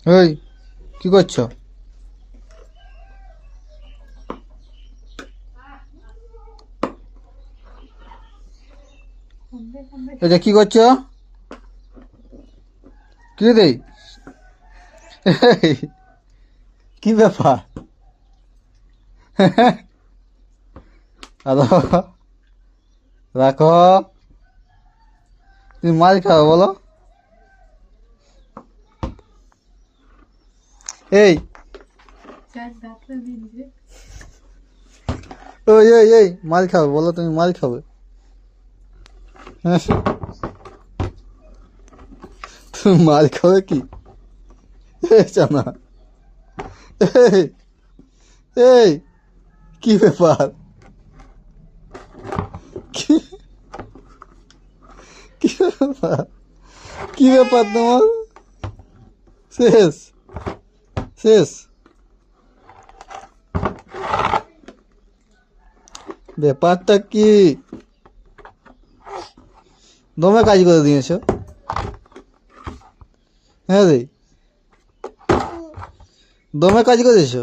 ওই কি করছো? এটা কি করছো? কি রে? এই, কি ব্যাপার? হ্যালো, রাখো। তুমি মাল খাও বলো। এই ওই এই এই মাল খাবে বলো, তুমি মাল খাবে? হ্যাঁ, তুমি মাল খাবে কি? না। এই এই কি ব্যাপার? কি কি ব্যাপার? কি ব্যাপার তোমার? শেষ শেষ ব্যাপারটা কি? দমে কাজ করে দিয়েছো। হ্যাঁ রে, দমে কাজ করেছো।